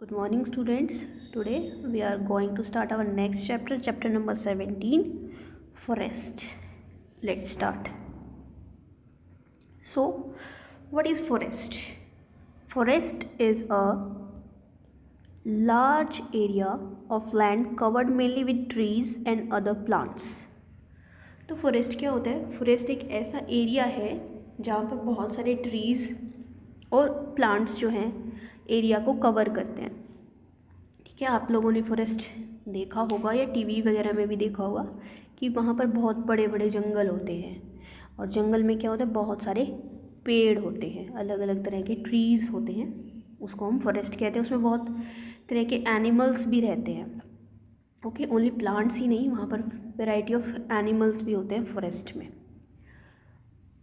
Good morning, students. Today we are going to start our next chapter, chapter number 17, Forest. Let's start. So, what is forest? Forest is a large area of land covered mainly with trees and other plants. तो forest क्या होता है? Forest एक ऐसा area है जहाँ पर बहुत सारे ट्रीज़ और प्लांट्स जो हैं एरिया को कवर करते हैं। ठीक है, आप लोगों ने फॉरेस्ट देखा होगा या टीवी वगैरह में भी देखा होगा कि वहाँ पर बहुत बड़े बड़े जंगल होते हैं और जंगल में क्या होता है, बहुत सारे पेड़ होते हैं, अलग अलग तरह के ट्रीज़ होते हैं, उसको हम फॉरेस्ट कहते हैं। उसमें बहुत तरह के एनिमल्स भी रहते हैं। ओके, ओनली प्लांट्स ही नहीं, वहाँ पर वैरायटी ऑफ एनिमल्स भी होते हैं फॉरेस्ट में।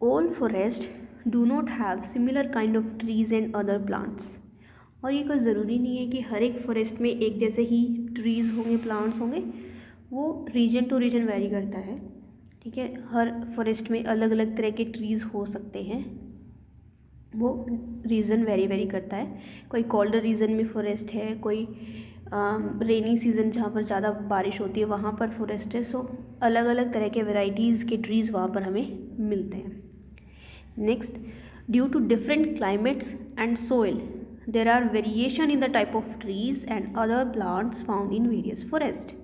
All forest do not have similar kind of trees and other plants. और ये कोई ज़रूरी नहीं है कि हर एक फॉरेस्ट में एक जैसे ही ट्रीज़ होंगे, प्लांट्स होंगे, वो रीजन टू रीजन वेरी करता है। ठीक है, हर फॉरेस्ट में अलग अलग तरह के ट्रीज़ हो सकते हैं, वो रीज़न वेरी करता है। कोई कोल्डर रीजन में फॉरेस्ट है, कोई रेनी सीज़न जहाँ पर ज़्यादा बारिश होती है वहाँ पर फॉरेस्ट है। सो अलग अलग तरह के वेराइटीज़ के ट्रीज़ वहाँ पर हमें मिलते हैं। Next, due to different climates and soil there are variation in the type of trees and other plants found in various forest.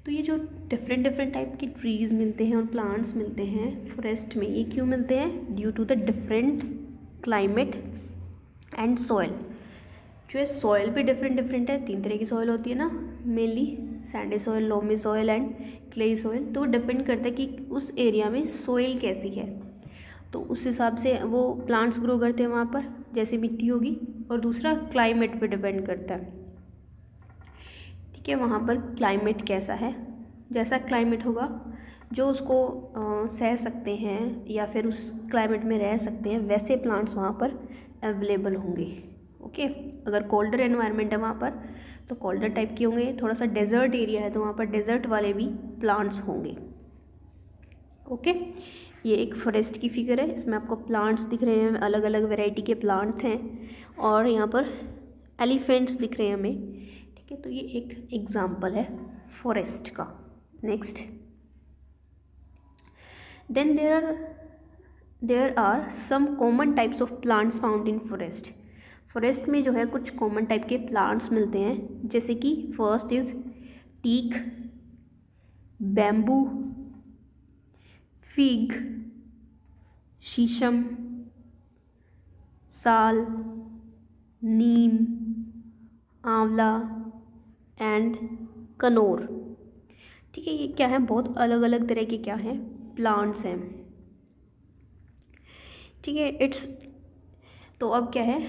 तो ये जो डिफरेंट टाइप के ट्रीज़ मिलते हैं और प्लांट्स मिलते हैं फॉरेस्ट में, ये क्यों मिलते हैं? Due to the different climate and soil. जो है सॉइल भी डिफरेंट है, 3 तरह की सॉइल होती है ना, mainly Sandy soil, loamy soil and clayey soil. तो वो डिपेंड करता है कि उस एरिया में सॉइल कैसी है, तो उस हिसाब से वो प्लांट्स ग्रो करते हैं वहाँ पर, जैसे मिट्टी होगी। और दूसरा क्लाइमेट पे डिपेंड करता है। ठीक है, वहाँ पर क्लाइमेट कैसा है, जैसा क्लाइमेट होगा जो उसको सह सकते हैं या फिर उस क्लाइमेट में रह सकते हैं, वैसे प्लांट्स वहाँ पर अवेलेबल होंगे। ओके, अगर कोल्डर एनवायरनमेंट है वहाँ पर तो कोल्डर टाइप के होंगे, थोड़ा सा डेजर्ट एरिया है तो वहाँ पर डेजर्ट वाले भी प्लांट्स होंगे। ओके, ये एक फॉरेस्ट की फिगर है, इसमें आपको प्लांट्स दिख रहे हैं, अलग अलग वैरायटी के प्लांट हैं और यहाँ पर एलिफेंट्स दिख रहे हैं हमें। ठीक है, तो ये एक एग्जाम्पल है फॉरेस्ट का। Next, then there are some common types of plants found in forest. Forest में जो है कुछ कॉमन टाइप के प्लांट्स मिलते हैं, जैसे कि first is teak, bamboo, fig, sheesham, sal, नीम, आंवला एंड कनौर। ठीक है, ये क्या है, बहुत अलग अलग तरह के क्या हैं, प्लांट्स हैं। ठीक है, इट्स तो अब क्या है,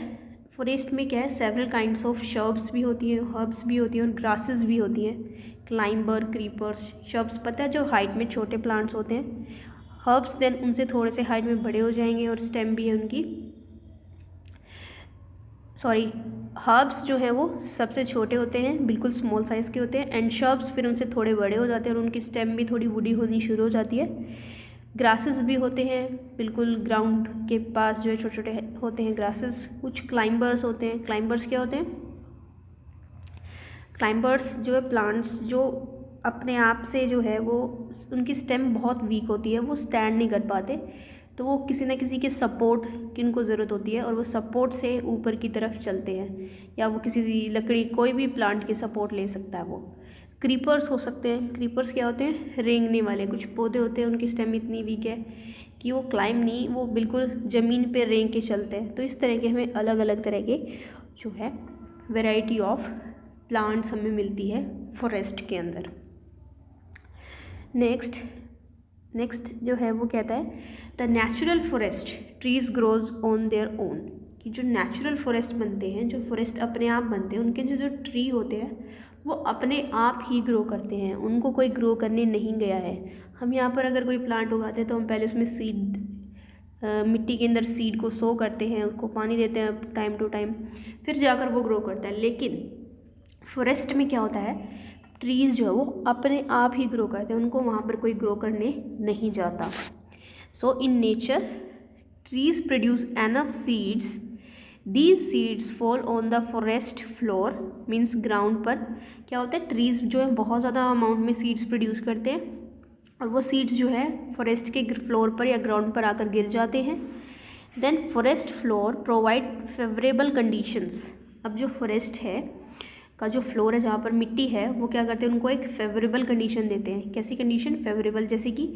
फॉरेस्ट में क्या है, सेवरल काइंड्स ऑफ शर्ब्स भी होती हैं, हर्ब्स भी होती हैं और ग्रासेस भी होती हैं। क्लाइंबर, क्रीपर्स, शर्ब्स पता है जो हाइट में छोटे प्लांट्स होते हैं, हर्ब्स देन उनसे थोड़े से हाइट में बड़े हो जाएंगे और स्टेम भी है उनकी, सॉरी, हर्ब्स जो है वो सबसे छोटे होते हैं, बिल्कुल स्मॉल साइज़ के होते हैं, एंड शर्ब्स फिर उनसे थोड़े बड़े हो जाते हैं और उनकी स्टेम भी थोड़ी वुडी होनी शुरू हो जाती है। ग्रासेस भी होते हैं, बिल्कुल ग्राउंड के पास जो है छोटे छोटे होते हैं ग्रासेस। कुछ क्लाइंबर्स होते हैं। क्लाइंबर्स क्या होते हैं? क्लाइंबर्स जो है प्लांट्स जो अपने आप से जो है वो उनकी स्टेम बहुत वीक होती है, वो स्टैंड नहीं कर पाते, तो वो किसी न किसी के सपोर्ट की उनको ज़रूरत होती है और वो सपोर्ट से ऊपर की तरफ चलते हैं, या वो किसी लकड़ी, कोई भी प्लांट के सपोर्ट ले सकता है वो। क्रीपर्स हो सकते हैं। क्रीपर्स क्या होते हैं? रेंगने वाले कुछ पौधे होते हैं, उनकी स्टेम इतनी वीक है कि वो क्लाइम नहीं, वो बिल्कुल ज़मीन पे रेंग के चलते हैं। तो इस तरह के हमें अलग अलग तरह के जो है वैरायटी ऑफ प्लांट्स हमें मिलती है फॉरेस्ट के अंदर। नेक्स्ट जो है वो कहता है the natural forest trees grows on their own. कि जो नेचुरल फॉरेस्ट बनते हैं, जो फॉरेस्ट अपने आप बनते हैं, उनके जो ट्री होते हैं वो अपने आप ही ग्रो करते हैं, उनको कोई ग्रो करने नहीं गया है। हम यहाँ पर अगर कोई प्लांट उगाते हैं तो हम पहले उसमें सीड, मिट्टी के अंदर सीड को सो करते हैं, उसको पानी देते हैं टाइम टू टाइम, फिर जाकर वो ग्रो करता है। लेकिन फॉरेस्ट में क्या होता है, ट्रीज़ जो है वो अपने आप ही ग्रो करते हैं, उनको वहाँ पर कोई ग्रो करने नहीं जाता। So in nature trees produce enough seeds these seeds fall on the forest floor, means ground पर क्या होता है, ट्रीज़ जो है बहुत ज़्यादा अमाउंट में सीड्स प्रोड्यूस करते हैं और वो सीड्स जो है फॉरेस्ट के फ्लोर पर या ग्राउंड पर आकर गिर जाते हैं। Then forest floor provide favourable conditions. अब जो फॉरेस्ट है का जो फ्लोर है जहाँ पर मिट्टी है वो क्या करते हैं, उनको एक फेवरेबल कंडीशन देते हैं। कैसी कंडीशन? फेवरेबल, जैसे कि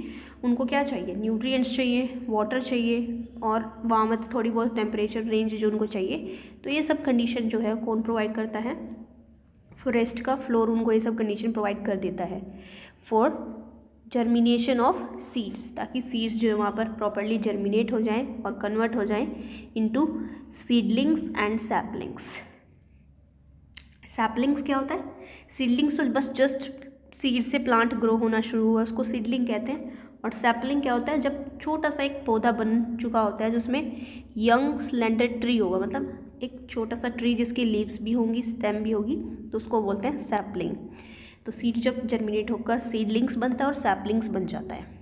उनको क्या चाहिए, न्यूट्रिएंट्स चाहिए, वाटर चाहिए और वार्मथ, थोड़ी बहुत टेम्परेचर रेंज जो उनको चाहिए। तो ये सब कंडीशन जो है कौन प्रोवाइड करता है? फॉरेस्ट का फ्लोर उनको ये सब कंडीशन प्रोवाइड कर देता है फॉर जर्मिनेशन ऑफ सीड्स, ताकि सीड्स जो है वहाँ पर प्रॉपरली जर्मिनेट हो जाएं और कन्वर्ट हो जाएं into seedlings and saplings. Saplings क्या होता है? सीडलिंग्स तो बस जस्ट सीड से प्लांट ग्रो होना शुरू हुआ, उसको सीडलिंग कहते हैं। और सैपलिंग क्या होता है? जब छोटा सा एक पौधा बन चुका होता है जिसमें यंग स्लेंडर ट्री होगा, मतलब एक छोटा सा ट्री जिसकी लीव्स भी होंगी, स्टेम भी होगी, तो उसको बोलते हैं सैपलिंग। तो सीड जब जर्मिनेट होकर सीडलिंग्स बनता है और सैपलिंग्स बन जाता है।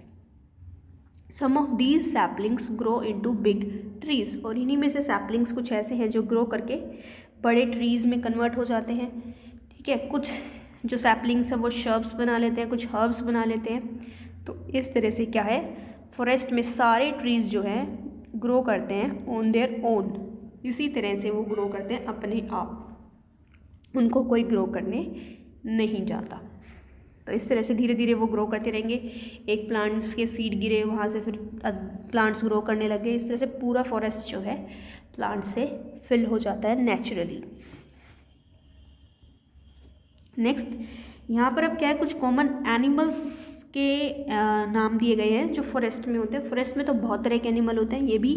Some of these saplings grow into big trees, और इन्हीं में से सैपलिंग्स कुछ ऐसे हैं जो ग्रो करके बड़े ट्रीज़ में कन्वर्ट हो जाते हैं। ठीक है, कुछ जो सैपलिंग्स हैं वो शर्ब्स बना लेते हैं, कुछ हर्ब्स बना लेते हैं। तो इस तरह से क्या है, फॉरेस्ट में सारे ट्रीज़ जो हैं ग्रो करते हैं ऑन देयर ओन, इसी तरह से वो ग्रो करते हैं अपने आप, उनको कोई ग्रो करने नहीं जाता। तो इस तरह से धीरे धीरे वो ग्रो करते रहेंगे। एक प्लांट्स के सीड गिरे, वहाँ से फिर प्लांट्स ग्रो करने लगे। इस तरह से पूरा फॉरेस्ट जो है प्लांट से फिल हो जाता है नेचुरली। नेक्स्ट यहाँ पर अब क्या है, कुछ कॉमन एनिमल्स के नाम दिए गए हैं जो फॉरेस्ट में होते हैं। फॉरेस्ट में तो बहुत तरह के एनिमल होते हैं, ये भी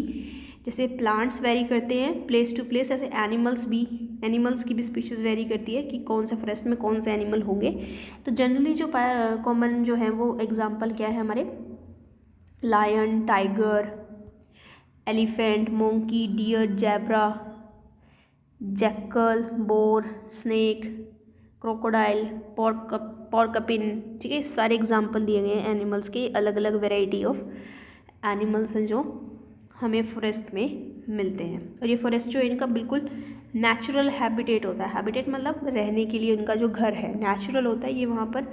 जैसे प्लांट्स वेरी करते हैं प्लेस टू प्लेस, ऐसे एनिमल्स की भी स्पीशीज़ वेरी करती है कि कौन से फॉरेस्ट में कौन से एनिमल होंगे। तो जनरली जो कॉमन जो है वो एग्जांपल क्या है हमारे, lion, tiger, elephant, monkey, deer, zebra, jackal, boar, snake, crocodile, porcupine. ठीक है, सारे एग्जांपल दिए गए हैं एनिमल्स के। अलग अलग वेराइटी ऑफ एनिमल्स हैं जो हमें फॉरेस्ट में मिलते हैं। और ये फॉरेस्ट जो है इनका बिल्कुल नेचुरल हैबिटेट होता है। हैबिटेट मतलब रहने के लिए उनका जो घर है नेचुरल होता है, ये वहाँ पर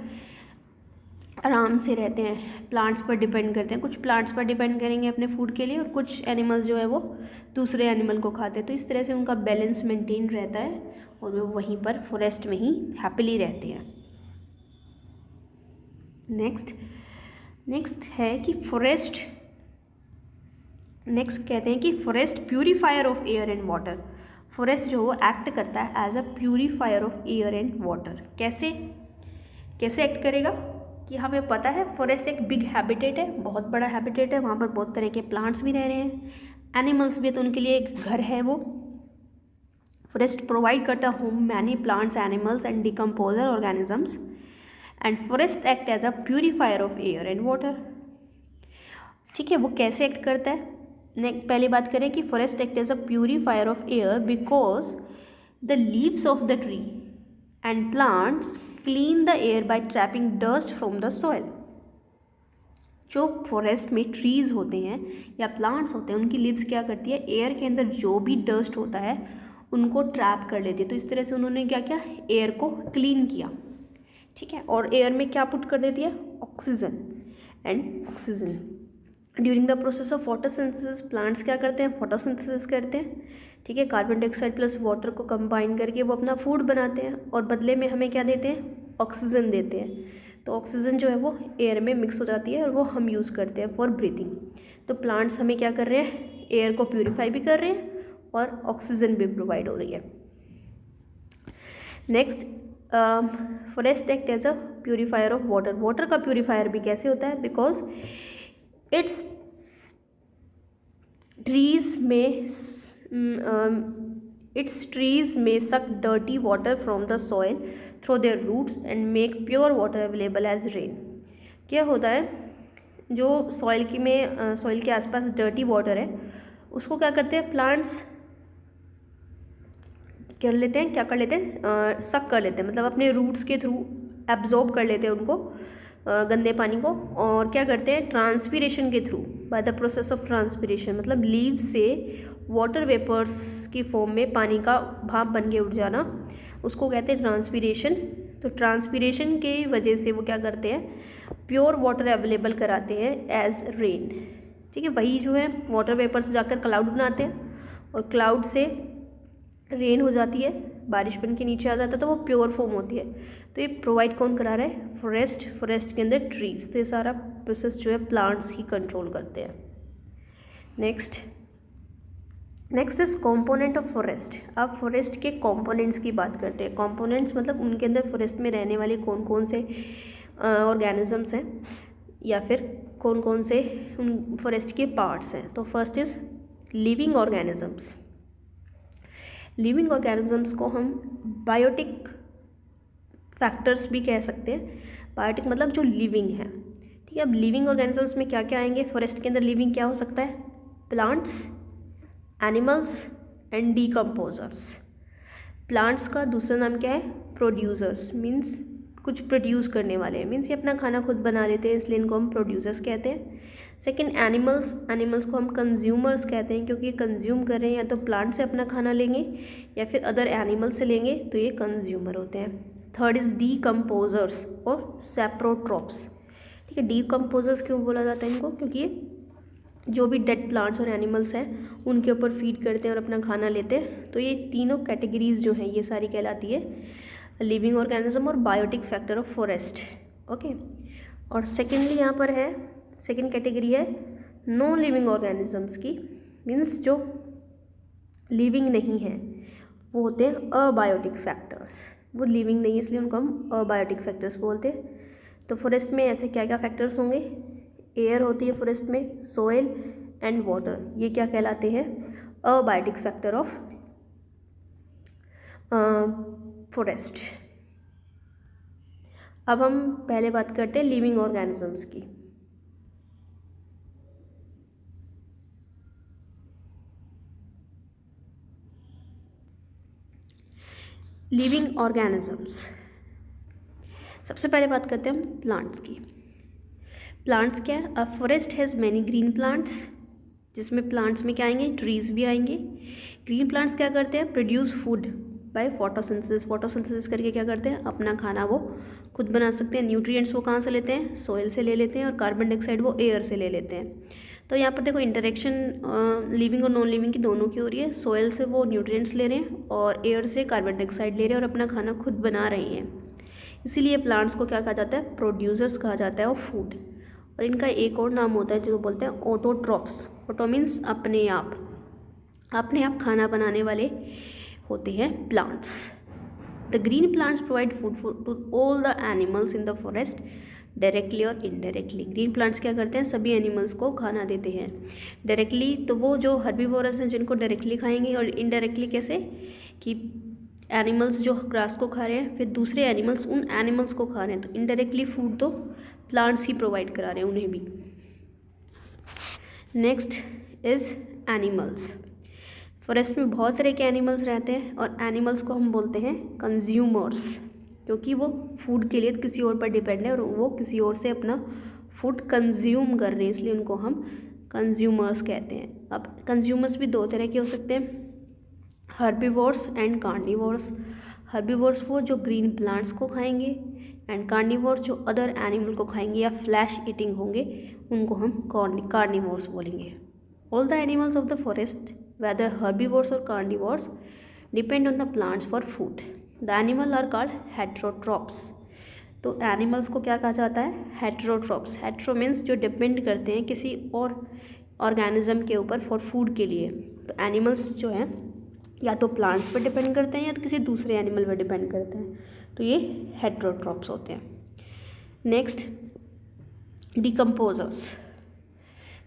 आराम से रहते हैं, प्लांट्स पर डिपेंड करते हैं। कुछ प्लांट्स पर डिपेंड करेंगे अपने फूड के लिए और कुछ एनिमल्स जो है वो दूसरे एनिमल को खाते हैं। तो इस तरह से उनका बैलेंस मेंटेन रहता है और वो वहीं पर फॉरेस्ट में ही हैप्पीली रहते हैं। नेक्स्ट है कि नेक्स्ट कहते हैं कि forest purifier of air and water. Forest जो वो एक्ट करता है as a purifier of air and water. कैसे एक्ट करेगा कि हमें पता है फॉरेस्ट एक बिग हैबिटेट है, बहुत बड़ा हैबिटेट है, वहाँ पर बहुत तरह के प्लांट्स भी रह रहे हैं, एनिमल्स भी, तो उनके लिए एक घर है वो। फॉरेस्ट प्रोवाइड करता है home many plants, animals and decomposer organisms, and forest act as a purifier of air and water. ठीक है, वो कैसे एक्ट करता है? पहली बात करें कि forest act as a purifier of air because the leaves of the tree and plants clean the air by trapping dust from the soil. जो फॉरेस्ट में ट्रीज़ होते हैं या प्लांट्स होते हैं, उनकी लीव्स क्या करती है, एयर के अंदर जो भी डस्ट होता है उनको ट्रैप कर लेती है। तो इस तरह से उन्होंने क्या किया, एयर को क्लीन किया। ठीक है, और एयर में क्या पुट कर देती है, oxygen and oxygen. During the process of photosynthesis plants क्या करते हैं, फोटोसिंथेसिस करते हैं। ठीक है, कार्बन डाइऑक्साइड प्लस वाटर को कंबाइन करके वो अपना फूड बनाते हैं और बदले में हमें क्या देते हैं, ऑक्सीजन देते हैं। तो ऑक्सीजन जो है वो एयर में मिक्स हो जाती है और वो हम यूज़ करते हैं फॉर ब्रीथिंग। तो प्लांट्स हमें क्या कर रहे हैं, एयर को प्यूरीफाई भी कर रहे हैं और ऑक्सीजन भी प्रोवाइड हो रही है। Next, forest act as a purifier of water. Water का प्यूरीफायर भी कैसे होता है, because its trees may suck dirty water from the soil through their roots and make pure water available as rain। क्या होता है, जो सॉइल के आसपास डर्टी वाटर है उसको क्या करते हैं प्लांट्स कर लेते हैं, सक कर लेते हैं, मतलब अपने रूट्स के थ्रू एब्जॉर्ब कर लेते हैं उनको गंदे पानी को, और क्या करते हैं, ट्रांसपीरेशन के through, by the process of transpiration, मतलब लीव से वाटर वेपर्स की फॉर्म में पानी का भाप बन के उठ जाना, उसको कहते हैं ट्रांसपीरेशन। तो ट्रांसपीरेशन के वजह से वो क्या करते हैं, प्योर वाटर अवेलेबल कराते हैं एज रेन। ठीक है, वही जो है वाटर वेपर्स जाकर क्लाउड बनाते हैं और क्लाउड से रेन हो जाती है, बारिश बन के नीचे आ जाता है, तो वो प्योर फॉर्म होती है। तो ये प्रोवाइड कौन करा रहा है, फॉरेस्ट, फॉरेस्ट के अंदर ट्रीज। तो ये सारा प्रोसेस जो है प्लांट्स ही कंट्रोल करते हैं। Next is component of forest. अब फॉरेस्ट के कंपोनेंट्स की बात करते हैं। कंपोनेंट्स मतलब उनके अंदर फॉरेस्ट में रहने वाले कौन कौन से ऑर्गेनिजम्स हैं या फिर कौन कौन से उन फॉरेस्ट के पार्ट्स हैं। तो first is living organisms. Living organisms को हम बायोटिक फैक्टर्स भी कह सकते हैं। बायोटिक मतलब जो लिविंग है। ठीक है, अब लिविंग ऑर्गेनिजम्स में क्या क्या आएंगे, फॉरेस्ट के अंदर लिविंग क्या हो सकता है, plants, animals and decomposers. Plants का दूसरा नाम क्या है, प्रोड्यूसर्स, मीन्स कुछ प्रोड्यूस करने वाले हैं, मीन्स ये अपना खाना खुद बना लेते हैं, इसलिए इनको हम प्रोड्यूसर्स कहते हैं। सेकंड एनिमल्स, एनिमल्स को हम कंज्यूमर्स कहते हैं, क्योंकि ये कंज्यूम कर रहे हैं, या तो प्लांट से अपना खाना लेंगे या फिर अदर एनिमल से लेंगे, तो ये कंज्यूमर होते हैं। थर्ड इज डीकम्पोजर्स और सैप्रोट्रॉप्स। ठीक है, डीकम्पोजर्स क्यों बोला जाता है इनको, क्योंकि ये जो भी डेड प्लांट्स और एनिमल्स हैं उनके ऊपर फीड करते हैं और अपना खाना लेते हैं। तो ये तीनों कैटेगरीज जो हैं ये सारी कहलाती है लिविंग ऑर्गेनिज्म और biotic factor of forest. Okay, और सेकेंडली यहाँ पर है, सेकेंड कैटेगरी है नॉन लिविंग ऑर्गेनिजम्स की, मीन्स जो लिविंग नहीं है वो होते हैं अबायोटिक फैक्टर्स। वो लिविंग नहीं है इसलिए उनको हम अबायोटिक फैक्टर्स बोलते हैं। तो फॉरेस्ट में ऐसे क्या क्या फैक्टर्स होंगे, एयर होती है फॉरेस्ट में, सोइल एंड वाटर, ये क्या कहलाते हैं, अबायोटिक फैक्टर ऑफ फॉरेस्ट। अब हम पहले बात करते हैं लिविंग ऑर्गेनिजम्स की। लिविंग ऑर्गेनिजम्स, सबसे पहले बात करते हैं हम प्लांट्स की। प्लांट्स क्या है, a forest has many green plants, जिसमें प्लांट्स में क्या आएंगे, ट्रीज भी आएंगे। ग्रीन प्लांट्स क्या करते हैं, produce food by photosynthesis. Photosynthesis करके क्या करते हैं, अपना खाना वो खुद बना सकते हैं। न्यूट्रिएंट्स वो कहाँ से लेते हैं, सोइल से ले लेते हैं, और कार्बन डाइऑक्साइड वो एयर से ले लेते हैं। तो यहाँ पर देखो इंटरेक्शन लिविंग और नॉन लिविंग की दोनों की हो रही है। सोइल से वो न्यूट्रिएंट्स ले रहे हैं और एयर से कार्बन डाइऑक्साइड ले रहे हैं और अपना खाना खुद बना रहे हैं। इसीलिए प्लांट्स को क्या कहा जाता है, प्रोड्यूसर्स कहा जाता है ऑफ फूड। और इनका एक और नाम होता है जो बोलते हैं ऑटोट्रॉप्स। ऑटो मीन्स अपने आप खाना बनाने वाले होते हैं plants. The green plants provide food to all the animals in the forest directly और इनडायरेक्टली। ग्रीन प्लांट्स क्या करते हैं, सभी एनिमल्स को खाना देते हैं। डायरेक्टली तो वो जो हर्बीवोरस हैं जिनको डायरेक्टली खाएंगे, और इनडायरेक्टली कैसे कि एनिमल्स जो ग्रास को खा रहे हैं फिर दूसरे एनिमल्स उन एनिमल्स को खा रहे हैं, तो इनडायरेक्टली फूड तो प्लांट्स ही प्रोवाइड करा रहे हैं उन्हें भी। Next is animals. फॉरेस्ट में बहुत तरह के एनिमल्स रहते हैं और एनिमल्स को हम बोलते हैं कंज्यूमर्स, क्योंकि वो फूड के लिए किसी और पर डिपेंड है और वो किसी और से अपना फूड कंज्यूम कर रहे हैं, इसलिए उनको हम कंज्यूमर्स कहते हैं। अब कंज्यूमर्स भी दो तरह के हो सकते हैं, हर्बीवोर्स एंड कार्निवोर्स। हर्बीवोर्स वो जो ग्रीन प्लांट्स को खाएंगे, एंड कार्निवोर्स जो अदर एनिमल को खाएंगे या फ्लैश ईटिंग होंगे, उनको हम कार्निवोर्स बोलेंगे। All the animals of the forest whether herbivores or carnivores depend on the plants for food. The animal are called heterotrophs. तो एनिमल्स को क्या कहा जाता है, हेटेरोट्रॉप्स। हेटेरो मीन्स जो डिपेंड करते हैं किसी और ऑर्गेनिज्म के ऊपर फॉर फूड के लिए। तो एनिमल्स जो हैं या तो प्लांट्स पर डिपेंड करते हैं या तो किसी दूसरे एनिमल पर डिपेंड करते हैं, तो ये हेटेरोट्रॉप्स होते हैं। Next, decomposers.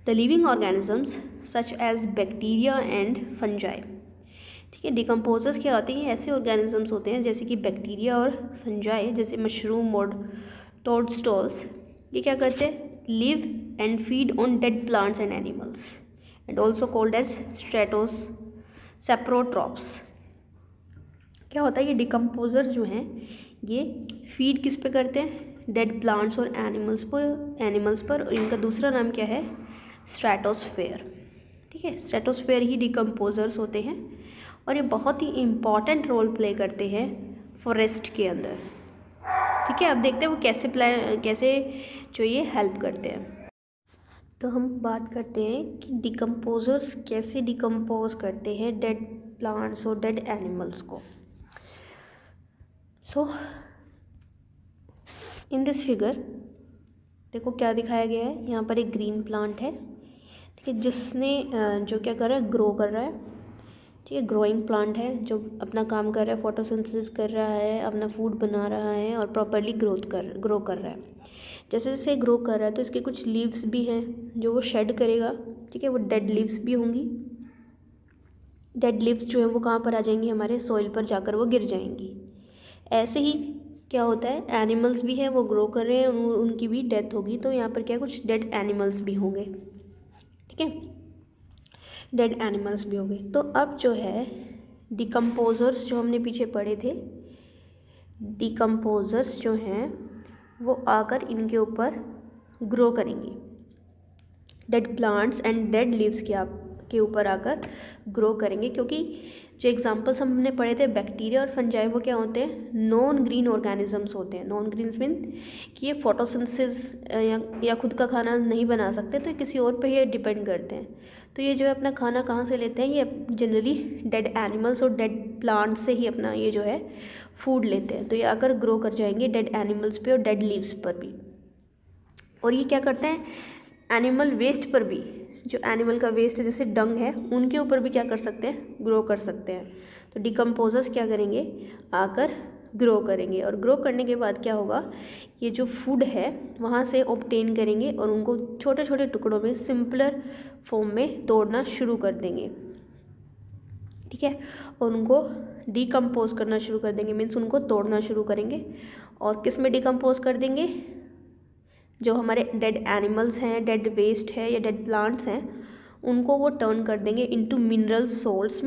The living organisms such as bacteria and fungi. ठीक है, डिकम्पोजर्स क्या होते हैं, ऐसे ऑर्गेनिजम्स होते हैं जैसे कि बैक्टीरिया और फंजाई, जैसे मशरूम और टोडस्टॉल्स। ये क्या करते हैं, live and feed on dead plants and animals and also called as saprotrophs. क्या होता है, ये डिकम्पोजर्स जो हैं ये फीड किस पे करते हैं, डेड प्लांट्स और एनिमल्स पर और इनका दूसरा नाम क्या है, स्ट्रेटोस्फेयर। ठीक है, स्ट्रेटोस्फेयर ही डिकम्पोजर्स होते हैं और ये बहुत ही इम्पॉर्टेंट रोल प्ले करते हैं फॉरेस्ट के अंदर। ठीक है, अब देखते हैं वो कैसे जो ये हेल्प करते हैं। तो हम बात करते हैं कि डिकम्पोजर्स कैसे डिकम्पोज करते हैं डेड प्लांट्स और डेड एनिमल्स को। सो इन दिस फिगर देखो क्या दिखाया गया है, यहाँ पर एक ग्रीन प्लांट है, ठीक है, जिसने जो क्या कर रहा है, ग्रो कर रहा है। ठीक है, ग्रोइंग प्लांट है जो अपना काम कर रहा है, फोटोसिंथेसिस कर रहा है, अपना फूड बना रहा है और प्रॉपरली ग्रो कर रहा है। जैसे जैसे ग्रो कर रहा है तो इसके कुछ लीव्स भी हैं जो वो शेड करेगा। ठीक है, वो डेड लीव्स भी होंगी। डेड लीव्स जो है वो कहाँ पर आ जाएंगी, हमारे सॉइल पर जाकर वो गिर जाएंगी। ऐसे ही क्या होता है, एनिमल्स भी हैं वो ग्रो कर रहे हैं, उनकी भी डेथ होगी, तो यहाँ पर क्या कुछ डेड एनिमल्स भी होंगे। ठीक है, डेड एनिमल्स भी होंगे। तो अब जो है डिकम्पोजर्स जो हमने पीछे पढ़े थे, डिकम्पोजर्स जो हैं वो आकर इनके ऊपर ग्रो करेंगी, dead plants and dead leaves के ऊपर आकर ग्रो करेंगे। क्योंकि जो एग्जांपल्स हमने पढ़े थे बैक्टीरिया और फंजाई, वो क्या होते हैं, नॉन ग्रीन ऑर्गेनिजम्स होते हैं। नॉन ग्रीन मीन कि ये फोटोसिंथेसिस या खुद का खाना नहीं बना सकते, तो किसी और पे ये डिपेंड करते हैं। तो ये जो है अपना खाना कहाँ से लेते हैं, ये जनरली डेड एनिमल्स और डेड प्लांट्स से ही अपना ये जो है फूड लेते हैं। तो ये आकर ग्रो कर जाएंगे डेड एनिमल्स पे और डेड लीव्स पर भी। और ये क्या करते हैं, एनिमल वेस्ट पर भी, जो एनिमल का वेस्ट है जैसे डंग है, उनके ऊपर भी क्या कर सकते हैं, ग्रो कर सकते हैं। तो डिकम्पोजर्स क्या करेंगे, आकर ग्रो करेंगे और ग्रो करने के बाद क्या होगा, ये जो फूड है वहाँ से ऑब्टेन करेंगे और उनको छोटे छोटे टुकड़ों में सिंपलर फॉर्म में तोड़ना शुरू कर देंगे। ठीक है, और उनको डिकम्पोज करना शुरू कर देंगे, मीन्स उनको तोड़ना शुरू करेंगे। और किस में डिकम्पोज कर देंगे, जो हमारे डेड एनिमल्स हैं, डेड वेस्ट है या डेड प्लांट्स हैं, उनको वो टर्न कर देंगे इनटू मिनरल सोल्ट्स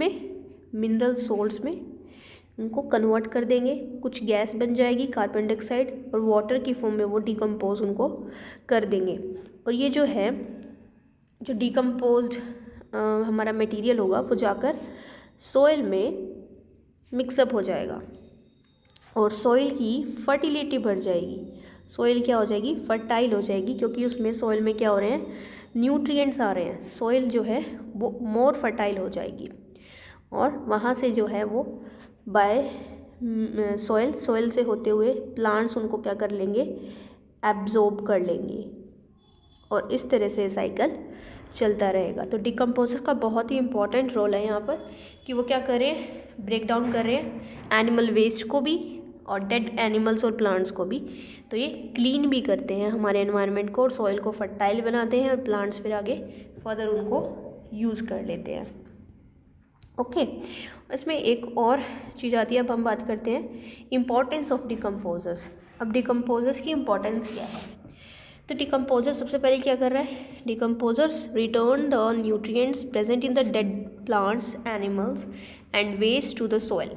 में उनको कन्वर्ट कर देंगे। कुछ गैस बन जाएगी कार्बन डाइऑक्साइड, और वाटर की फॉर्म में वो डिकम्पोज उनको कर देंगे। और ये जो है, जो डिकम्पोज्ड हमारा मटेरियल होगा वो जाकर सॉइल में मिक्सअप हो जाएगा और सॉइल की फर्टिलिटी बढ़ जाएगी। सॉइल क्या हो जाएगी, फर्टाइल हो जाएगी, क्योंकि उसमें सॉइल में क्या हो रहे हैं, न्यूट्रिएंट्स आ रहे हैं। सॉइल जो है वो मोर फर्टाइल हो जाएगी और वहाँ से जो है वो बाय सॉइल से होते हुए प्लांट्स उनको क्या कर लेंगे, एब्जॉर्ब कर लेंगे और इस तरह से साइकिल चलता रहेगा। तो डिकम्पोजर का बहुत ही इंपॉर्टेंट रोल है यहाँ पर कि वो क्या करें, ब्रेक डाउन कर रहे हैं एनिमल वेस्ट को भी और डेड एनिमल्स और प्लांट्स को भी। तो ये क्लीन भी करते हैं हमारे एनवायरनमेंट को और सॉइल को फर्टाइल बनाते हैं और प्लांट्स फिर आगे फर्दर उनको यूज़ कर लेते हैं। ओके, इसमें एक और चीज़ आती है, अब हम बात करते हैं इम्पॉर्टेंस ऑफ डिकम्पोजर्स। अब डिकम्पोजर्स की इम्पॉर्टेंस क्या है, तो डिकम्पोजर सबसे पहले क्या कर रहा है, decomposers return the nutrients present in the dead plants, animals and waste to the soil.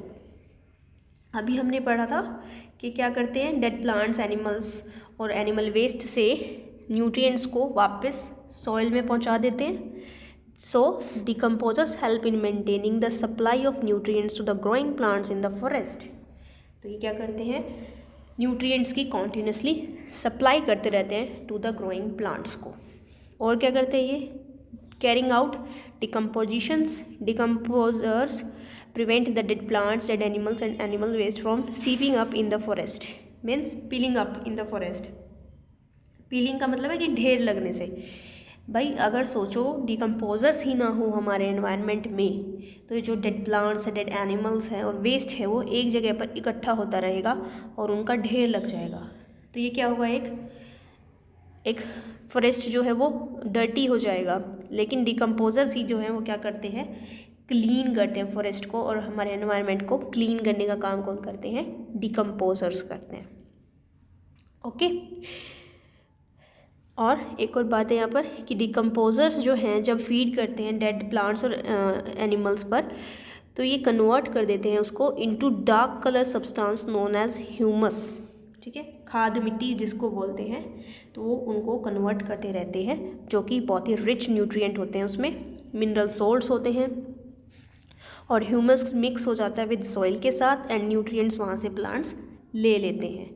अभी हमने पढ़ा था कि क्या करते हैं, डेड प्लांट्स, एनिमल्स और एनिमल वेस्ट से न्यूट्रिएंट्स को वापस सॉइल में पहुंचा देते हैं। So decomposers help in maintaining the supply of nutrients to the growing plants in the forest. तो ये क्या करते हैं, न्यूट्रिएंट्स की कॉन्टीन्यूसली सप्लाई करते रहते हैं टू द ग्रोइंग प्लांट्स को। और क्या करते हैं ये, carrying out decompositions. Decomposers prevent the dead plants, dead animals and animal waste from seeping up in the forest, means peeling up in the forest। peeling का मतलब है कि ढेर लगने से। भाई अगर सोचो डिकम्पोजर्स ही ना हो हमारे एनवायरनमेंट में, तो ये जो डेड प्लांट्स है, डेड एनिमल्स हैं और वेस्ट है, वो एक जगह पर इकट्ठा होता रहेगा और उनका ढेर लग जाएगा। तो ये क्या होगा, एक फॉरेस्ट जो है वो डर्टी हो जाएगा। लेकिन डिकम्पोजर्स ही जो है वो क्या करते हैं, क्लीन करते हैं फॉरेस्ट को, और हमारे एनवायरनमेंट को क्लीन करने का काम कौन करते हैं, डिकम्पोजर्स करते हैं। ओके, और एक और बात है यहाँ पर कि डिकम्पोजर्स जो हैं जब फीड करते हैं डेड प्लांट्स और एनिमल्स पर, तो ये कन्वर्ट कर देते हैं उसको into dark colour substance known as humus. ठीक है, खाद मिट्टी जिसको बोलते हैं, तो वो उनको कन्वर्ट करते रहते हैं, जो कि बहुत ही रिच न्यूट्रिएंट होते हैं, उसमें मिनरल सोल्ट्स होते हैं और ह्यूमस मिक्स हो जाता है विद सॉइल के साथ एंड न्यूट्रिएंट्स वहाँ से प्लांट्स ले लेते हैं.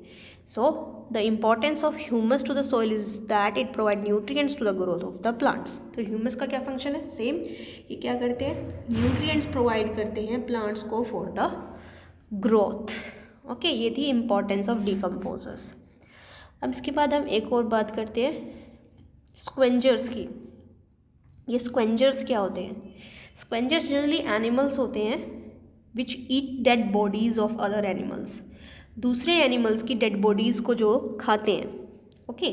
So the importance of humus to the soil is that it provide nutrients to the growth of the plants. तो ह्यूमस का क्या फंक्शन है, सेम, ये क्या करते हैं, न्यूट्रिएंट्स प्रोवाइड करते हैं प्लांट्स को फॉर द ग्रोथ. ओके, ये थी इम्पॉर्टेंस ऑफ डिकम्पोजर्स. अब इसके बाद हम एक और बात करते हैं स्क्वेंजर्स की. ये स्क्वेंजर्स क्या होते हैं? स्क्वेंजर्स जनरली एनिमल्स होते हैं which eat dead bodies of other animals, दूसरे एनिमल्स की डेड बॉडीज़ को जो खाते हैं. Okay,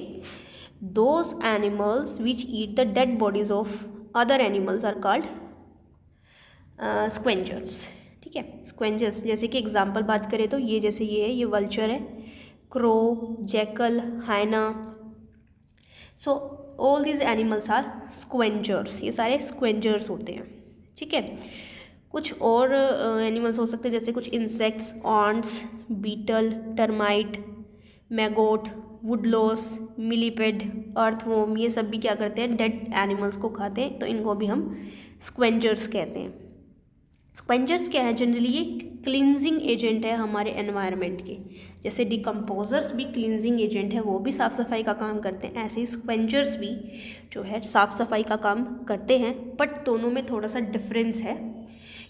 those animals which eat the dead bodies of other animals are called scavengers. ठीक है, स्क्वेंजर्स जैसे कि एग्जांपल बात करें तो ये जैसे ये है, ये वल्चर है, crow, jackal, hyena. So all these animals are scavengers, ये सारे स्क्वेंजर्स होते हैं. ठीक है, कुछ और एनिमल्स हो सकते हैं जैसे कुछ insects, ants, beetle, termite, maggot, woodlouse, millipede, earthworm, ये सब भी क्या करते हैं, डेड एनिमल्स को खाते हैं, तो इनको भी हम स्क्वेंजर्स कहते हैं. स्क्वेंजर्स क्या है, जनरली ये क्लींजिंग एजेंट है हमारे एनवायरनमेंट के. जैसे डिकम्पोजर्स भी क्लींजिंग एजेंट है, वो भी साफ़ सफाई का काम करते हैं, ऐसे ही स्क्वेंजर्स भी जो है साफ़ सफाई का काम करते हैं, बट दोनों में थोड़ा सा डिफरेंस है.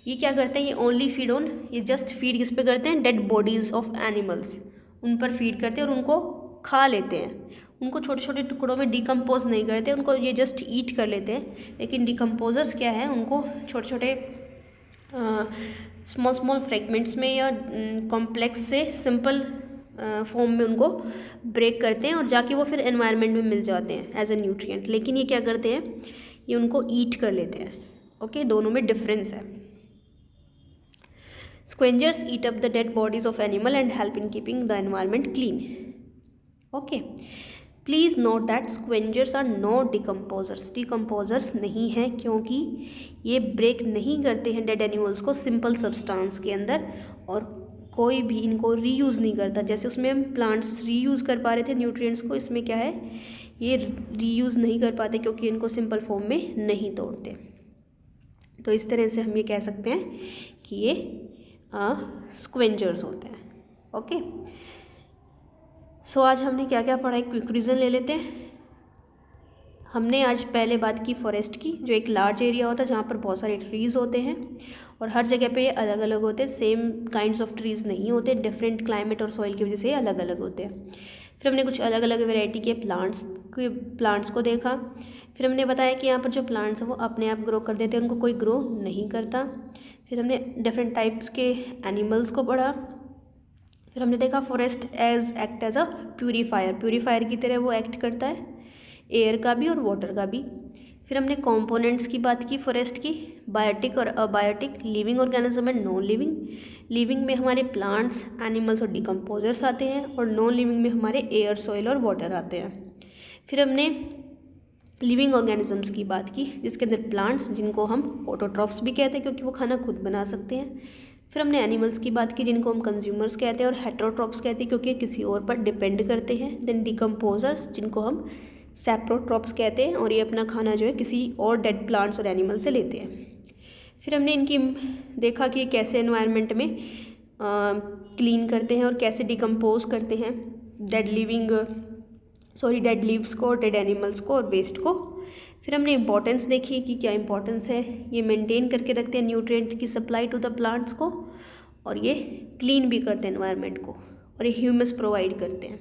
ये क्या करते हैं, ये ओनली फीड ऑन, ये जस्ट फीड किस पे करते हैं, डेड बॉडीज़ ऑफ एनिमल्स, उन पर फीड करते हैं और उनको खा लेते हैं. उनको छोटे छोटे टुकड़ों में डिकम्पोज नहीं करते, उनको ये जस्ट ईट कर लेते हैं. लेकिन डिकम्पोजर्स क्या है, उनको छोटे छोटे स्मॉल स्मॉल फ्रेगमेंट्स में या कॉम्प्लेक्स से सिंपल फॉर्म में उनको ब्रेक करते हैं और जाके वो फिर एनवायरनमेंट में मिल जाते हैं एज ए न्यूट्रिएंट. लेकिन ये क्या करते हैं, ये उनको ईट कर लेते हैं. ओके, दोनों में डिफरेंस है. Scavengers eat up the dead bodies of animal and help in keeping the environment clean. Okay. Please note that scavengers are not decomposers. Decomposers नहीं हैं क्योंकि ये ब्रेक नहीं करते हैं डेड एनिमल्स को सिंपल सब्सटेंस के अंदर और कोई भी इनको रीयूज़ नहीं करता. जैसे उसमें हम प्लांट्स रीयूज़ कर पा रहे थे न्यूट्रिएंट्स को, इसमें क्या है, ये रीयूज़ नहीं कर पाते क्योंकि इनको सिंपल फॉर्म में नहीं तोड़ते. तो इस तरह से हम ये कह सकते हैं कि ये स्क्वेंजर्स होते हैं. ओके, सो आज हमने क्या क्या पढ़ा, एक क्विक रिविजन ले लेते हैं. हमने आज पहले बात की फॉरेस्ट की, जो एक लार्ज एरिया होता है जहाँ पर बहुत सारे ट्रीज़ होते हैं और हर जगह पे ये अलग अलग होते हैं, सेम काइंड्स ऑफ ट्रीज़ नहीं होते, डिफरेंट क्लाइमेट और सॉइल की वजह से अलग अलग होते हैं. फिर हमने कुछ अलग अलग वैरायटी के प्लांट्स को देखा. फिर हमने बताया कि यहाँ पर जो प्लांट्स हैं वो अपने आप ग्रो कर देते हैं, उनको कोई ग्रो नहीं करता. फिर हमने डिफरेंट टाइप्स के एनिमल्स को पढ़ा. फिर हमने देखा forest act as a purifier की तरह वो एक्ट करता है, एयर का भी और वाटर का भी. फिर हमने कंपोनेंट्स की बात की फॉरेस्ट की, बायोटिक और abiotic, living organism and non living. Living में हमारे प्लांट्स, एनिमल्स और डिकम्पोजर्स आते हैं और नॉन लिविंग में हमारे एयर, सॉइल और वाटर आते हैं. फिर हमने लिविंग ऑर्गेनिजम्स की बात की जिसके अंदर प्लांट्स, जिनको हम ऑटोट्रॉफ्स भी कहते हैं क्योंकि वो खाना खुद बना सकते हैं. फिर हमने एनिमल्स की बात की जिनको हम कंज्यूमर्स कहते हैं और हेटेरोट्रॉफ्स कहते हैं क्योंकि किसी और पर डिपेंड करते हैं. देन डिकम्पोजर्स जिनको हम सैप्रोट्रॉफ्स कहते हैं और ये अपना खाना जो है किसी और डेड प्लांट्स और एनिमल से लेते हैं. फिर हमने इनकी देखा कि कैसे एनवायरनमेंट में क्लीन करते हैं और कैसे डिकम्पोज करते हैं डेड लीव्स को, डेड एनिमल्स को और वेस्ट को. फिर हमने इंपॉर्टेंस देखी कि क्या इंपॉर्टेंस है, ये मेंटेन करके रखते हैं न्यूट्रिएंट की सप्लाई टू द प्लांट्स को और ये क्लीन भी करते हैं एनवायरनमेंट को और ये ह्यूमस प्रोवाइड करते हैं.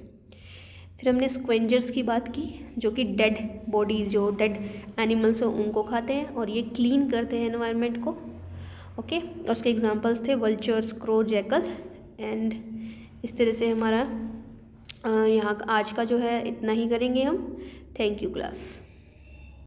फिर हमने स्क्वेंजर्स की बात की जो कि डेड बॉडीज, जो डेड एनिमल्स हैं उनको खाते हैं और ये क्लीन करते हैं एनवायरनमेंट को. ओके, और उसके एग्जांपल्स थे वल्चर्स, क्रो, जैकल. एंड इस तरह से हमारा यहाँ आज का जो है इतना ही करेंगे हम. Thank you class.